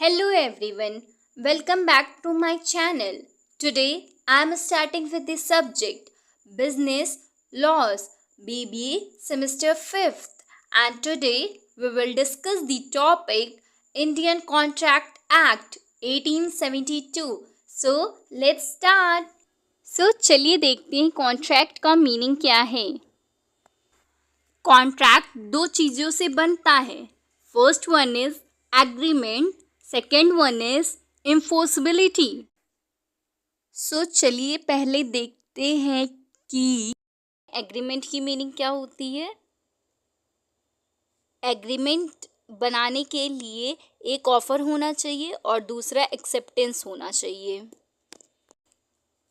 Hello everyone, welcome back to my channel. Today I am starting with the subject Business Laws BBA Semester 5th, and today we will discuss the topic Indian Contract Act 1872. So let's start. चलिए देखते हैं contract का meaning क्या है। Contract दो चीज़ों से बनता है। First one is agreement, second one is enforceability. चलिए पहले देखते हैं कि एग्रीमेंट की मीनिंग क्या होती है। एग्रीमेंट बनाने के लिए एक ऑफर होना चाहिए और दूसरा एक्सेप्टेंस होना चाहिए।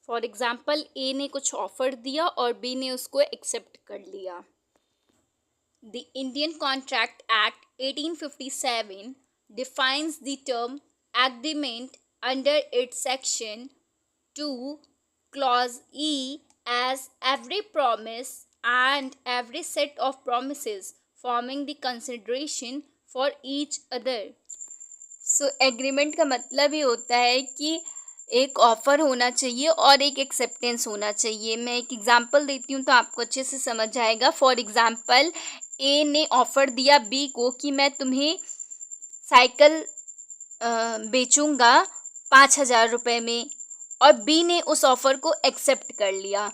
फॉर एग्जाम्पल, ए ने कुछ ऑफर दिया और बी ने उसको एक्सेप्ट कर लिया। The Indian Contract Act 1857 defines the term agreement under its section 2 clause E as every promise and every set of promises forming the consideration for each other. Agreement का मतलब ये होता है कि एक ऑफर होना चाहिए और एक एक्सेप्टेंस होना चाहिए। मैं एक एग्जांपल देती हूँ तो आपको अच्छे से समझ आएगा। फॉर एग्जांपल, ए ने ऑफ़र दिया बी को कि मैं तुम्हें साइकिल बेचूंगा 5,000 रुपये में, और बी ने उस ऑफ़र को एक्सेप्ट कर लिया।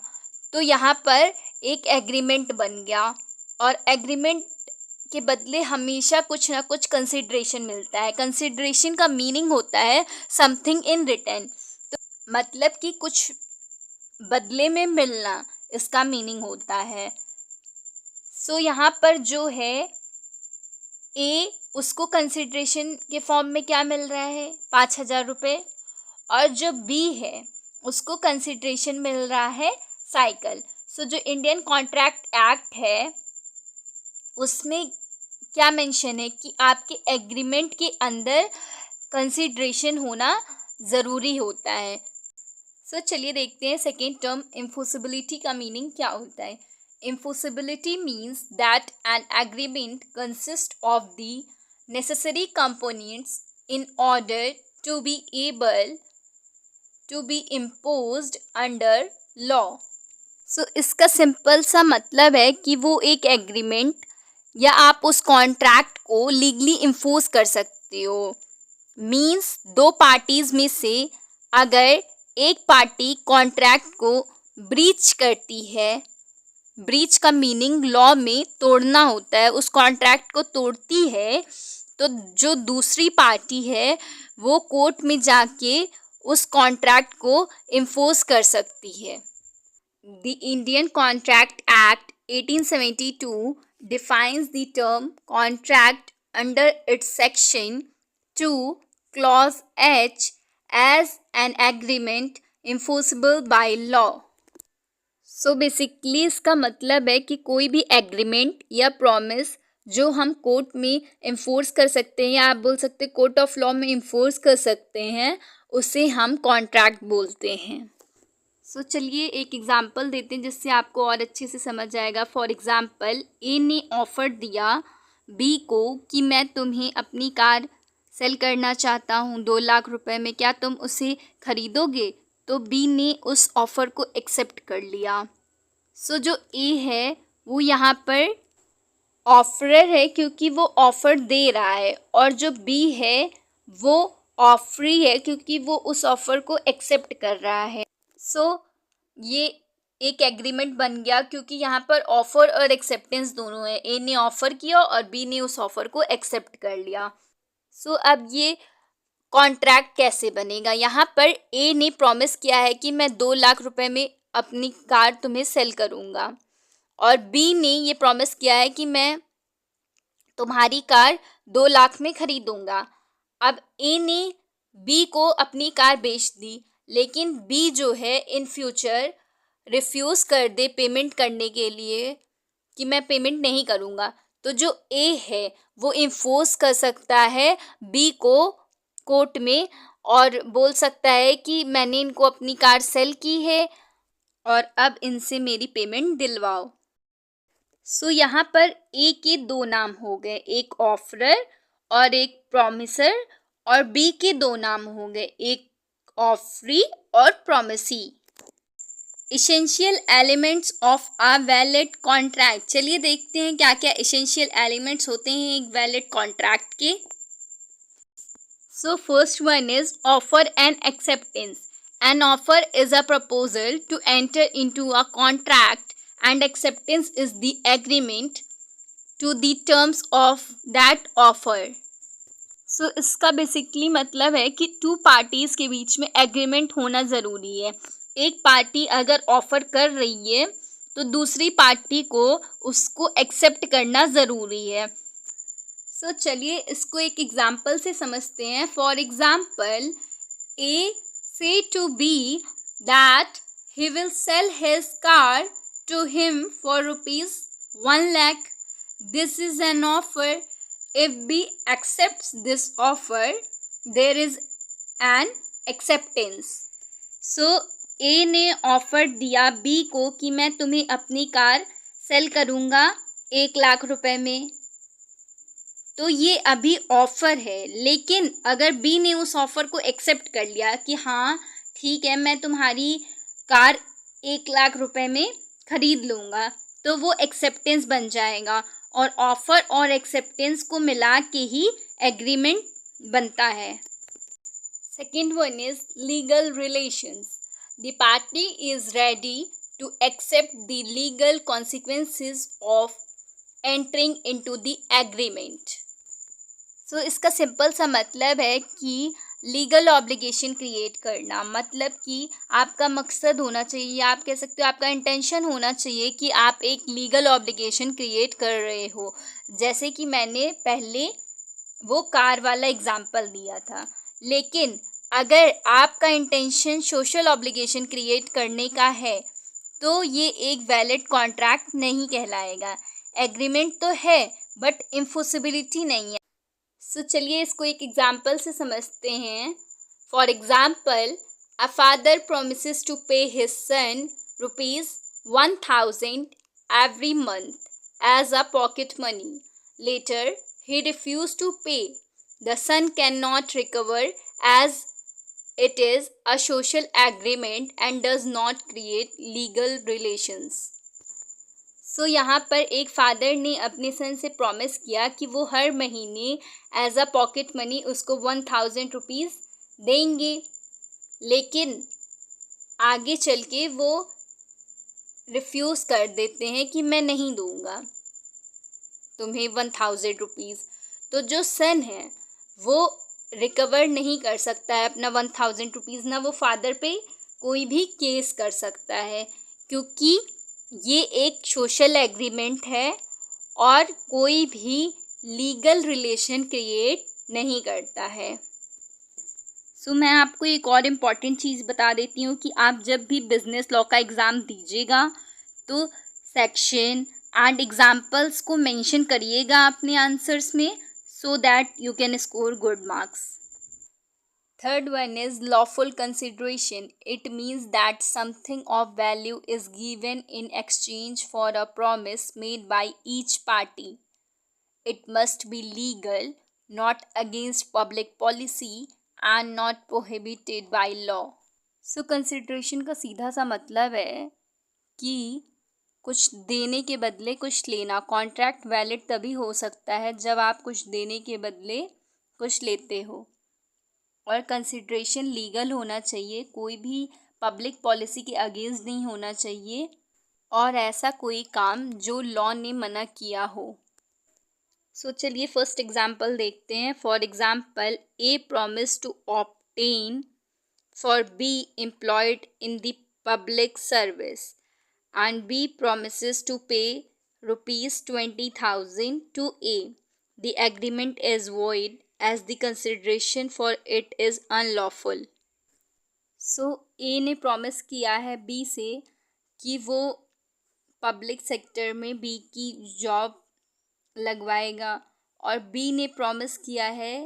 तो यहाँ पर एक एग्रीमेंट बन गया, और एग्रीमेंट के बदले हमेशा कुछ ना कुछ कंसिडरेशन मिलता है। कंसिडरेशन का मीनिंग होता है समथिंग इन रिटर्न, तो मतलब कि कुछ बदले में मिलना, इसका मीनिंग होता है। यहाँ पर जो है ए, उसको कंसिडरेशन के फॉर्म में क्या मिल रहा है, 5,000 रुपये, और जो बी है उसको कंसिडरेशन मिल रहा है साइकिल। जो इंडियन कॉन्ट्रैक्ट एक्ट है उसमें क्या मेंशन है कि आपके एग्रीमेंट के अंदर कंसिडरेशन होना ज़रूरी होता है। चलिए देखते हैं सेकेंड टर्म इन्फोर्सिबिलिटी का मीनिंग क्या होता है। Enforceability means that an agreement consists of the necessary components in order to be able to be imposed under law. इसका सिंपल सा मतलब है कि वो एक एग्रीमेंट या आप उस कॉन्ट्रैक्ट को लीगली इम्पोज कर सकते हो। मीन्स दो पार्टीज में से अगर एक पार्टी कॉन्ट्रैक्ट को ब्रीच करती है, ब्रीच का मीनिंग लॉ में तोड़ना होता है, उस कॉन्ट्रैक्ट को तोड़ती है, तो जो दूसरी पार्टी है वो कोर्ट में जाके उस कॉन्ट्रैक्ट को इन्फोर्स कर सकती है। The Indian contract act 1872 defines the term contract under its section 2 clause H as an agreement enforceable by law. Basically इसका मतलब है कि कोई भी एग्रीमेंट या प्रॉमिस जो हम कोर्ट में इन्फोर्स कर सकते हैं, या आप बोल सकते हैं कोर्ट ऑफ लॉ में इन्फोर्स कर सकते हैं, उसे हम कॉन्ट्रैक्ट बोलते हैं। चलिए एक एग्जांपल देते हैं जिससे आपको और अच्छे से समझ आएगा। फॉर एग्जांपल, ए ने ऑफ़र दिया बी को कि मैं तुम्हें अपनी कार सेल करना चाहता हूँ 2 लाख रुपए में, क्या तुम उसे खरीदोगे? तो बी ने उस ऑफ़र को एक्सेप्ट कर लिया। जो ए है वो यहाँ पर ऑफरर है क्योंकि वो ऑफ़र दे रहा है, और जो बी है वो ऑफरी है क्योंकि वो उस ऑफ़र को एक्सेप्ट कर रहा है। ये एक एग्रीमेंट बन गया क्योंकि यहाँ पर ऑफ़र और एक्सेप्टेंस दोनों है। ए ने ऑफ़र किया और बी ने उस ऑफ़र को एक्सेप्ट कर लिया। अब ये कॉन्ट्रैक्ट कैसे बनेगा। यहाँ पर ए ने प्रॉमिस किया है कि मैं 2 लाख रुपए में अपनी कार तुम्हें सेल करूँगा, और बी ने ये प्रॉमिस किया है कि मैं तुम्हारी कार 2 लाख में खरीदूँगा। अब ए ने बी को अपनी कार बेच दी, लेकिन बी जो है इन फ्यूचर रिफ्यूज़ कर दे पेमेंट करने के लिए कि मैं पेमेंट नहीं करूँगा, तो जो ए है वो इन्फोर्स कर सकता है बी को कोर्ट में और बोल सकता है कि मैंने इनको अपनी कार सेल की है और अब इनसे मेरी पेमेंट दिलवाओ। यहाँ पर ए के 2 नाम हो गए, एक ऑफरर और एक प्रॉमिसर, और बी के दो नाम हो गए, एक ऑफरी और promisee. Essential elements of a valid contract. चलिए देखते हैं क्या क्या इसेंशियल एलिमेंट्स होते हैं एक वैलिड कॉन्ट्रैक्ट के। So first one is offer and acceptance. An offer is a proposal to enter into a contract and acceptance is the agreement to the terms of that offer. So इसका basically मतलब है कि to parties के बीच में agreement होना ज़रूरी है। एक पार्टी अगर ऑफ़र कर रही है तो दूसरी पार्टी को उसको एक्सेप्ट करना ज़रूरी है। सो चलिए इसको एक एग्जांपल से समझते हैं। For example, A says to B that he will sell his car to him for ₹1,00,000. This is an offer. If B accepts this offer, there is an acceptance. So A ने offer दिया B को कि मैं तुम्हें अपनी car cell करूँगा 1,00,000 रुपए में। तो ये अभी ऑफर है, लेकिन अगर B ने उस ऑफर को एक्सेप्ट कर लिया कि हाँ ठीक है मैं तुम्हारी कार 1,00,000 रुपए में खरीद लूँगा, तो वो एक्सेप्टेंस बन जाएगा और ऑफर और एक्सेप्टेंस को मिला के ही एग्रीमेंट बनता है। Second one is legal relations. The party is ready to accept the legal consequences of entering into the agreement. So इसका सिंपल सा मतलब है कि लीगल ऑब्लिगेशन क्रिएट करना, मतलब कि आपका मकसद होना चाहिए या आप कह सकते हो आपका इंटेंशन होना चाहिए कि आप एक लीगल ऑब्लिगेशन क्रिएट कर रहे हो। जैसे कि मैंने पहले वो कार वाला एग्जांपल दिया था, लेकिन अगर आपका इंटेंशन सोशल ऑब्लिगेशन क्रिएट करने का है तो ये एक वैलिड कॉन्ट्रैक्ट नहीं कहलाएगा। एग्रीमेंट तो है बट इन्फोर्सिबिलिटी नहीं है। सो चलिए इसको एक एग्जाम्पल से समझते हैं। For example, a father promises to pay his son ₹1,000 every month as a pocket money. Later, he refused to pay. The son cannot recover as it is a social agreement and does not create legal relations. सो यहाँ पर एक father ने अपने सन से promise किया कि वो हर महीने एज अ पॉकेट मनी उसको 1,000 रुपीज़ देंगे, लेकिन आगे चल के वो रिफ्यूज़ कर देते हैं कि मैं नहीं दूंगा तुम्हें 1,000 रुपीज़। तो जो सन है वो रिकवर नहीं कर सकता है अपना 1,000 रुपीज़, ना वो फादर पे कोई भी केस कर सकता है, क्योंकि ये एक सोशल एग्रीमेंट है और कोई भी लीगल रिलेशन क्रिएट नहीं करता है। सो मैं आपको एक और इम्पॉर्टेंट चीज़ बता देती हूँ कि आप जब भी बिज़नेस लॉ का एग्ज़ाम दीजिएगा तो सेक्शन एंड एग्जाम्पल्स को मेंशन करिएगा अपने आंसर्स में, so that you can score good marks. Third one is lawful consideration. It means that something of value is given in exchange for a promise made by each party. It must be legal, not against public policy, and not prohibited by law. So consideration का सीधा सा मतलब है कि कुछ देने के बदले कुछ लेना। कॉन्ट्रैक्ट वैलिड तभी हो सकता है जब आप कुछ देने के बदले कुछ लेते हो, और कंसिड्रेशन लीगल होना चाहिए, कोई भी पब्लिक पॉलिसी के अगेंस्ट नहीं होना चाहिए, और ऐसा कोई काम जो लॉ ने मना किया हो। सो चलिए फर्स्ट एग्जांपल देखते हैं। For example, A promise to obtain for B employed in the public service and B promises to pay ₹20,000 to A. The agreement is void as the consideration for it is unlawful. So A ने promise किया है B से कि वो public sector में B की job लगवाएगा, और B ने प्रॉमिस किया है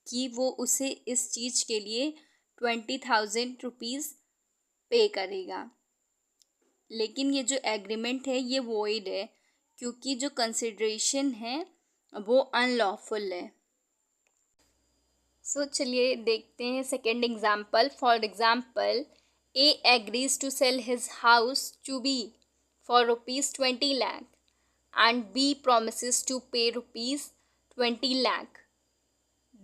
कि वो उसे इस चीज़ के लिए 20,000 रुपीज़ पे करेगा। लेकिन ये जो एग्रीमेंट है ये वॉइड है, क्योंकि जो कंसिडरेशन है वो अनलॉफुल है। सो चलिए देखते हैं second example. For example, A agrees to sell his house to B for ₹20 lakh and B promises to pay ₹20 lakh.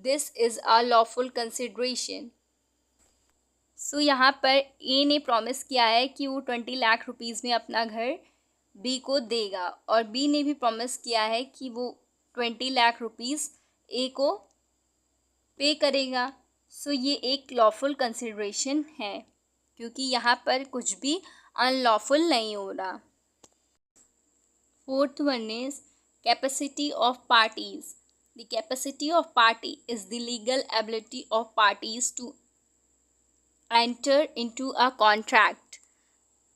This is a lawful consideration. सो यहाँ पर ए ने प्रॉमिस किया है कि वो 20 लाख रुपीज़ में अपना घर बी को देगा और बी ने भी प्रॉमिस किया है कि वो 20 लाख रुपीज़ ए को पे करेगा. सो ये एक लॉफुल कंसिडरेशन है क्योंकि यहाँ पर कुछ भी अनलॉफुल नहीं हो रहा. Fourth one is capacity of parties. The capacity of party is the legal ability of parties to enter into a contract.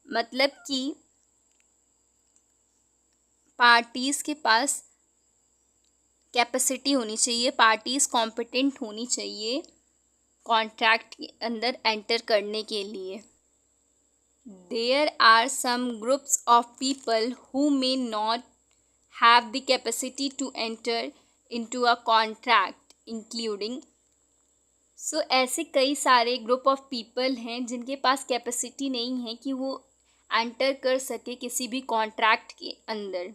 मतलब कि पार्टीज़ के पास कैपेसिटी होनी चाहिए, पार्टीज़ कॉम्पिटेंट होनी चाहिए कॉन्ट्रैक्ट के अंदर एंटर करने के लिए. There are some groups of people who may not have the capacity to enter into a contract, including. So ऐसे कई सारे ग्रुप ऑफ पीपल हैं जिनके पास कैपेसिटी नहीं है कि वो एंटर कर सके किसी भी कॉन्ट्रैक्ट के अंदर.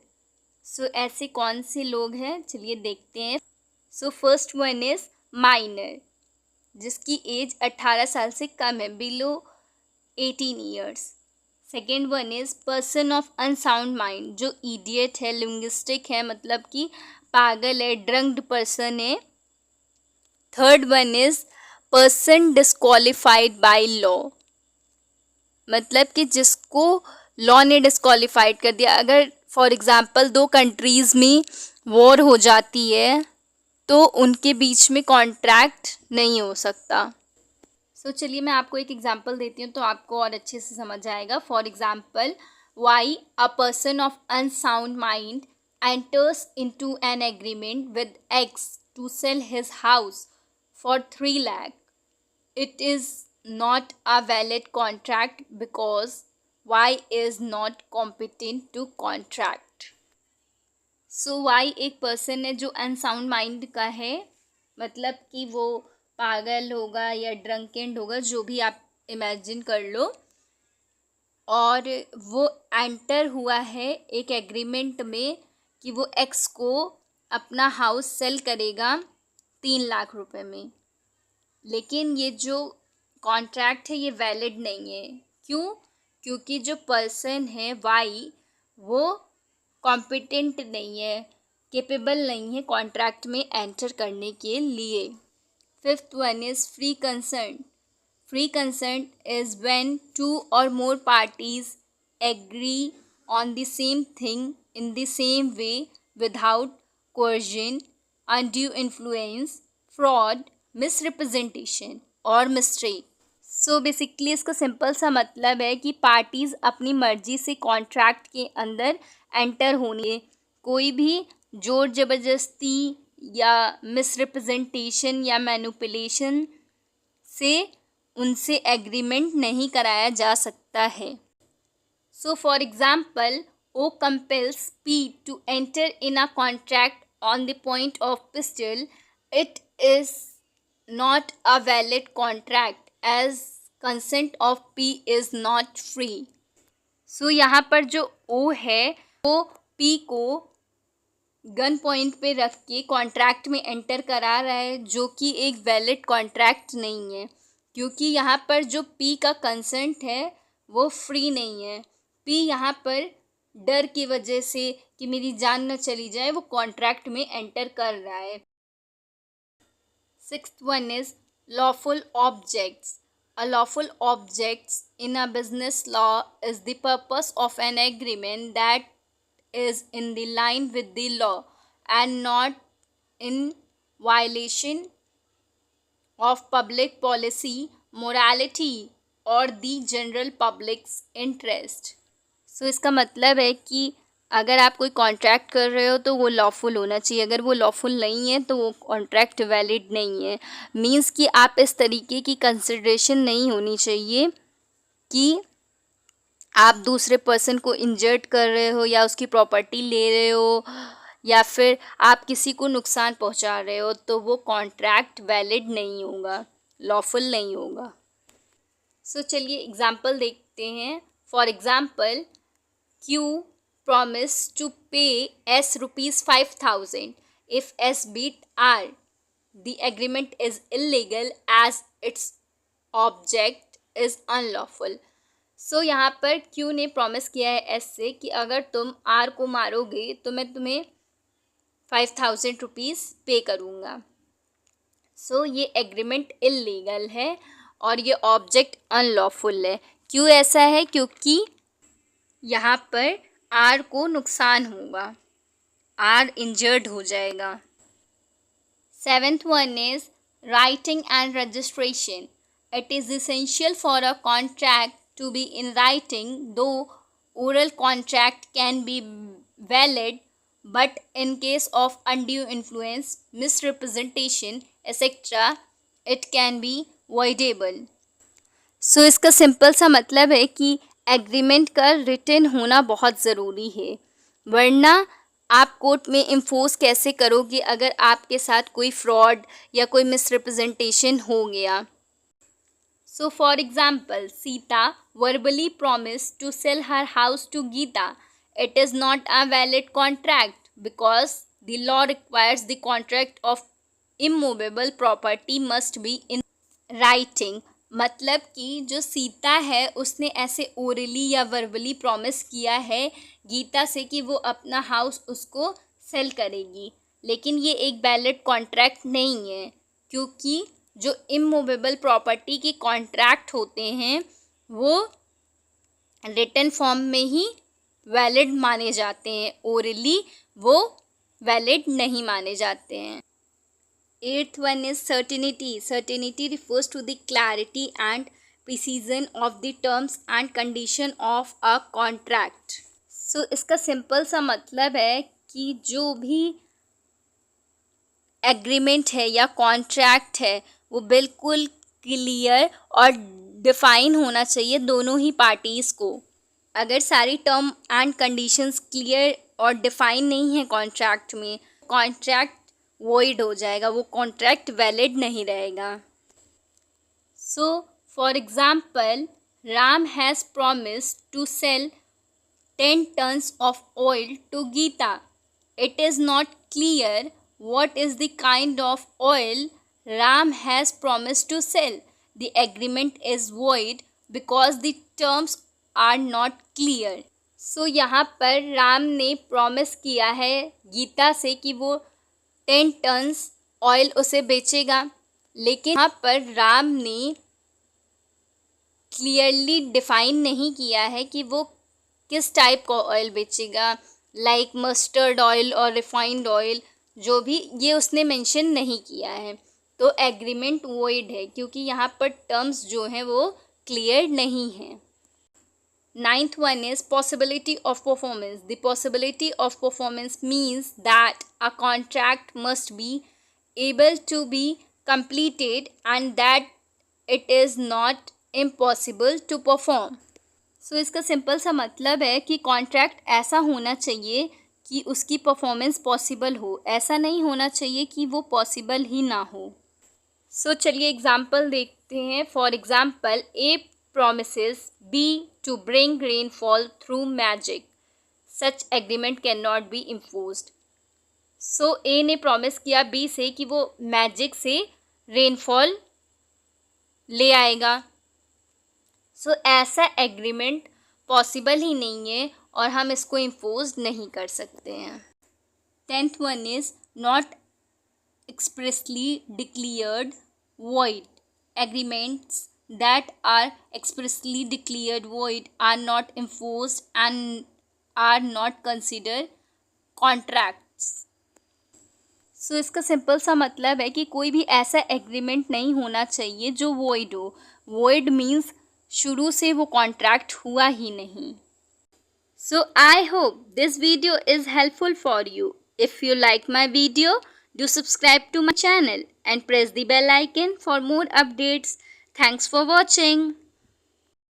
सो ऐसे कौन से लोग हैं चलिए देखते हैं. सो फर्स्ट वन इज़ माइनर, जिसकी एज 18 साल से कम है, below 18 years. Second one is person of unsound mind, जो इडियट है, लिंग्विस्टिक है, मतलब कि पागल है, ड्रंक्ड पर्सन है. Third one is person disqualified by law, मतलब कि जिसको लॉ ने डिस्क्वालिफाइड कर दिया. अगर फॉर एग्ज़ाम्पल 2 कंट्रीज़ में वॉर हो जाती है तो उनके बीच में कॉन्ट्रैक्ट नहीं हो सकता. सो चलिए मैं आपको एक एग्जांपल देती हूँ तो आपको और अच्छे से समझ आएगा. For example, Y a person of unsound mind enters into an agreement with X to sell his house for 3 lakh. It is not a valid contract because Y is not competent to contract. So Y एक person है जो unsound mind का है, मतलब कि वो पागल होगा या ड्रंकेंड होगा, जो भी आप इमेजिन कर लो, और वो एंटर हुआ है एक एग्रीमेंट में कि वो एक्स को अपना हाउस सेल करेगा 3 लाख रुपए में. लेकिन ये जो कॉन्ट्रैक्ट है ये वैलिड नहीं है. क्यों? क्योंकि जो पर्सन है वाई वो कॉम्पिटेंट नहीं है, कैपेबल नहीं है कॉन्ट्रैक्ट में एंटर करने के लिए. Fifth one is free consent. Free consent is when 2 or more parties agree on the same thing in the same way without coercion, undue influence, fraud, misrepresentation or mistake. So basically इसका simple सा मतलब है कि parties अपनी मर्जी से contract के अंदर एंटर होने, कोई भी जोर ज़बरदस्ती या मिसरिप्रेजेंटेशन या मैनिपुलेशन से उनसे एग्रीमेंट नहीं कराया जा सकता है. So for example, O compels P to enter in a contract on the point of pistol. It is not a valid contract as consent of P is not free. So यहाँ पर जो ओ है वो पी को gun point पे रख के contract में एंटर करा रहा है, जो कि एक वैलिड कॉन्ट्रैक्ट नहीं है, क्योंकि यहाँ पर जो पी का कंसेंट है वो फ्री नहीं है. पी यहाँ पर डर की वजह से कि मेरी जान न चली जाए वो कॉन्ट्रैक्ट में एंटर कर रहा है. Sixth one is lawful objects. A lawful objects in a business law is the purpose of an agreement that is in the line with the law and not in violation of public policy, morality or the general public's interest. So इसका मतलब है कि अगर आप कोई contract कर रहे हो तो वो लॉफुल होना चाहिए. अगर वो लॉफुल नहीं है तो वो कॉन्ट्रैक्ट वैलिड नहीं है. मीन्स कि आप इस तरीके की कंसिडरेशन नहीं होनी चाहिए कि आप दूसरे पर्सन को इंजर्ट कर रहे हो या उसकी प्रॉपर्टी ले रहे हो या फिर आप किसी को नुकसान पहुंचा रहे हो तो वो कॉन्ट्रैक्ट वैलिड नहीं होगा, लॉफुल नहीं होगा। सो चलिए एग्जाम्पल देखते हैं। For example, Q promise to pay S rupees 5,000 if S beat R. The agreement is illegal as its object is unlawful. So यहाँ पर Q ने प्रॉमिस किया है S से कि अगर तुम R को मारोगे तो मैं तुम्हें 5,000 रुपीज़ पे करूँगा। सो ये एग्रीमेंट इलीगल है और ये ऑब्जेक्ट अनलॉफुल है। क्यों ऐसा है? क्योंकि यहाँ पर आर को नुकसान होगा, आर इंजर्ड हो जाएगा। 7th one is writing and registration. It is essential for a contract to be in writing, though oral contract can be valid, but in case of undue influence, misrepresentation, etc., it can be voidable. So इसका simple सा मतलब है कि agreement का written होना बहुत ज़रूरी है, वरना आप कोर्ट में इन्फोर्स कैसे करोगे अगर आपके साथ कोई फ्रॉड या कोई मिसरिप्रेजेंटेशन हो गया। So for example, Sita verbally promise to sell her house to Gita. It is not a valid contract because the law requires the contract of immovable property must be in writing. मतलब कि जो सीता है उसने ऐसे ओरली या verbally promise किया है गीता से कि वो अपना हाउस उसको सेल करेगी, लेकिन ये एक वैलिड कॉन्ट्रैक्ट नहीं है, क्योंकि जो इमूवेबल प्रॉपर्टी के कॉन्ट्रैक्ट होते हैं वो रिटन फॉर्म में ही वैलिड माने जाते हैं, ओरली वो वैलिड नहीं माने जाते हैं। 8th one is certainty. Certainty refers to the clarity and precision of the terms and condition of a contract. So इसका सिंपल सा मतलब है कि जो भी एग्रीमेंट है या कॉन्ट्रैक्ट है वो बिल्कुल क्लियर और डिफाइन होना चाहिए दोनों ही पार्टीज़ को। अगर सारी टर्म एंड कंडीशंस क्लियर और डिफाइन नहीं है कॉन्ट्रैक्ट में, कॉन्ट्रैक्ट वॉइड हो जाएगा, वो कॉन्ट्रैक्ट वैलिड नहीं रहेगा। So for example, Ram has promise to sell 10 tons of oil to Gita. It is not clear what is the kind of oil Ram has promised to sell. The agreement is void because the terms are not clear. So यहाँ पर राम ने promise किया है गीता से कि वो 10 tons oil उसे बेचेगा, लेकिन यहाँ पर राम ने क्लियरली डिफाइन नहीं किया है कि वो किस टाइप का ऑयल बेचेगा, लाइक मस्टर्ड ऑयल और रिफाइंड ऑयल, जो भी ये उसने मेंशन नहीं किया है, तो एग्रीमेंट वॉइड है क्योंकि यहाँ पर टर्म्स जो हैं वो क्लियर नहीं हैं। 9th one is possibility of performance. The possibility of performance means that a contract must be able to be completed and that it is not impossible to perform. So इसका simple सा मतलब है कि contract ऐसा होना चाहिए कि उसकी परफॉर्मेंस पॉसिबल हो, ऐसा नहीं होना चाहिए कि वो पॉसिबल ही ना हो। सो चलिए एग्जाम्पल देखते हैं। For example, A promises B to bring rainfall through magic. Such agreement cannot be enforced. So A ने प्रॉमिस किया B से कि वो मैजिक से रेनफॉल ले आएगा। सो ऐसा एग्रीमेंट पॉसिबल ही नहीं है और हम इसको इम्पोज नहीं कर सकते हैं। 10th one is not expressly declared void. Agreements that are expressly declared void are not enforced and are not considered contracts. सो इसका सिंपल सा मतलब है कि कोई भी ऐसा एग्रीमेंट नहीं होना चाहिए जो void हो। void मीन्स शुरू से वो कॉन्ट्रैक्ट हुआ ही नहीं। So I hope this video is helpful for you. If you like my video, do subscribe to my channel and press the bell icon for more updates. Thanks for watching.